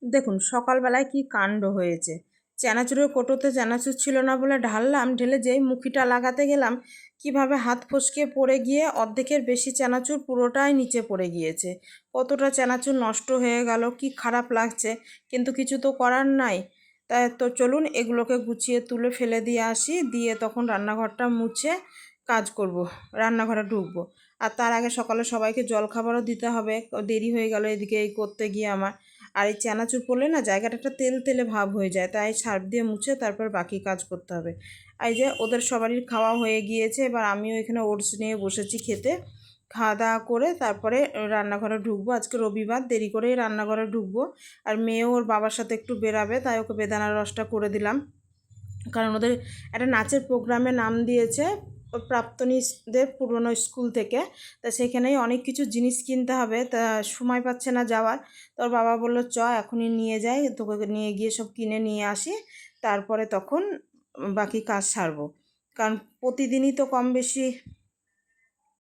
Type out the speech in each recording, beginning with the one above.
দেখুন সকালবেলায় কি কাণ্ড হয়েছে। চানাচুরের কৌটোতে চানাচুর ছিল না বলে ঢাললাম, ঢেলে যেই মুখিটা লাগাতে গেলাম কিভাবে হাত ফসকে পড়ে গিয়ে অর্ধেকের বেশি চানাচুর পুরোটাই নিচে পড়ে গিয়েছে। কতটা চানাচুর নষ্ট হয়ে গেল, কি খারাপ লাগছে, কিন্তু কিছু তো করার নাই। তাই তো চলুন এগুলোকে গুছিয়ে তুলে ফেলে দিয়ে আসি, দিয়ে তখন রান্নাঘরটা মুছে কাজ করব, রান্নাঘরে ঢুকবো। আর তার আগে সকালে সবাইকে জলখাবারও দিতে হবে, দেরি হয়ে গেল এদিকে এই করতে গিয়ে আমার। আর এই চানাচুর পড়লে না জায়গাটা একটা তেল তেলে ভাব হয়ে যায়, তাই সার্ফ দিয়ে মুছে তারপর বাকি কাজ করতে হবে। এই যে ওদের সবারই খাওয়া হয়ে গিয়েছে, এবার আমিও এখানে ওটস নিয়ে বসেছি খেতে। খাওয়া দাওয়া করে তারপরে রান্নাঘরে ঢুকবো। আজকে রবিবার, দেরি করেই রান্নাঘরে ঢুকবো। আর মেয়েও ওর বাবার সাথে একটু বেরাবে, তাই ওকে বেদানার রসটা করে দিলাম। কারণ ওদের একটা নাচের প্রোগ্রামে নাম দিয়েছে ওর প্রাক্তনীদের পুরনো স্কুল থেকে। তা সেখানেই অনেক কিছু জিনিস কিনতে হবে, তা সময় পাচ্ছে না যাওয়ার। তোর বাবা বললো চ এখনই নিয়ে যাই, তোকে নিয়ে গিয়ে সব কিনে নিয়ে আসি, তারপরে তখন বাকি কাজ সারবো। কারণ প্রতিদিনই তো কম বেশি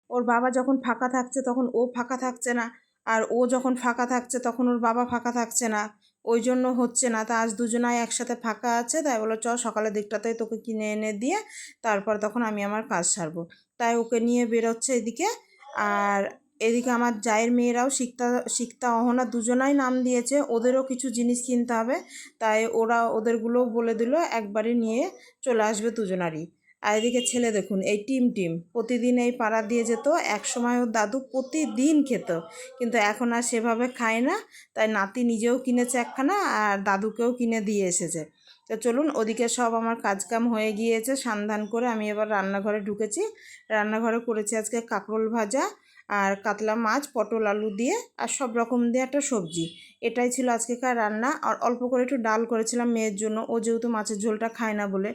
ওর বাবা যখন ফাঁকা থাকছে তখন ও ফাঁকা থাকছে না, আর ও যখন ফাঁকা থাকছে তখন ওর বাবা ফাঁকা থাকছে না। ওই জন্য হচ্ছে না। তা আজ দুজনাই একসাথে ফাঁকা আছে, তাই বলো চ সকালের দিকটাতেই তোকে কিনে এনে দিয়ে তারপর তখন আমি আমার কাজ সারবো। তাই ওকে নিয়ে বেরোচ্ছে এদিকে। আর এদিকে আমার জায়ের মেয়েরাও শিক্তা শিক্তা অহনা দুজনাই নাম দিয়েছে, ওদেরও কিছু জিনিস কিনতে হবে। তাই ওরা ওদেরগুলোও বলে দিল একবারে নিয়ে চলে আসবে দুজনারই। আর এদিকে ছেলে দেখুন, এই টিম টিম প্রতিদিন এই পাড়া দিয়ে যেত, একসময় ওর দাদু প্রতিদিন খেত, কিন্তু এখন আর সেভাবে খায় না। তাই নাতি নিজেও কিনেছে একখানা আর দাদুকেও কিনে দিয়ে এসেছে। তো চলুন, ওদিকে সব আমার কাজকাম হয়ে গিয়েছে, স্নান করে আমি এবার রান্নাঘরে ঢুকেছি। রান্নাঘরে করেছি আজকে কাঁকরোল ভাজা আর কাতলা মাছ পটল আলু দিয়ে আর সব রকম দিয়ে একটা সবজি। এটাই ছিল আজকেকার রান্না। আর অল্প করে একটু ডাল করেছিলাম মেয়ের জন্য, ও যেহেতু মাছের ঝোলটা খায় না বলে।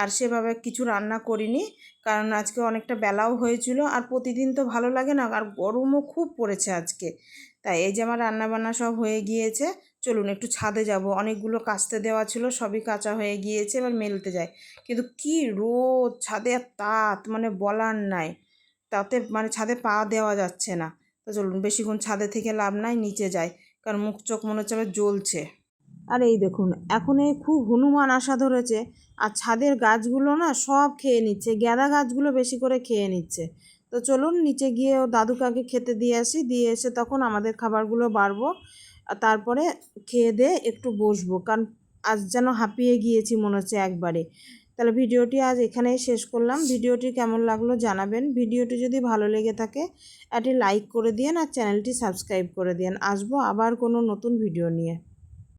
আর সেভাবে কিছু রান্না করিনি, কারণ আজকে অনেকটা বেলাও হয়েছিল, আর প্রতিদিন তো ভালো লাগে না, আর গরমও খুব পড়েছে আজকে। তাই এই যে আমার রান্নাবান্না সব হয়ে গিয়েছে। চলুন একটু ছাদে যাব, অনেকগুলো কাচতে দেওয়া ছিল, সবই কাচা হয়ে গিয়েছে, এবার মেলতে যাই। কিন্তু কি রোদ, ছাদে আর তাত মানে বলার নাই। তাতে মানে ছাদে পা দেওয়া যাচ্ছে না। তো চলুন বেশিক্ষণ ছাদে থেকে লাভ নাই, নিচে যাই, কারণ মুখ চোখ মনে হচ্ছে আবার জ্বলছে। আর এই দেখুন এখন এই খুব হনুমান আশা ধরেছে, আর ছাদের গাছগুলো না সব খেয়ে নিচ্ছে, গ্যাদা গাছগুলো বেশি করে খেয়ে নিচ্ছে। তো চলুন নিচে গিয়ে ও দাদুকে আগে খেতে দিয়ে আসি, দিয়ে এসে তখন আমাদের খাবারগুলো বাড়বো। আর তারপরে খেয়ে দিয়ে একটু বসবো, কারণ আজ যেন হাঁপিয়ে গিয়েছি মনে হচ্ছে একবারে। তাহলে ভিডিওটি আজ এখানেই শেষ করলাম। ভিডিওটি কেমন লাগলো জানাবেন। ভিডিওটি যদি ভালো লেগে থাকে একটি লাইক করে দিন আর চ্যানেলটি সাবস্ক্রাইব করে দিন। আসবো আবার কোনো নতুন ভিডিও নিয়ে।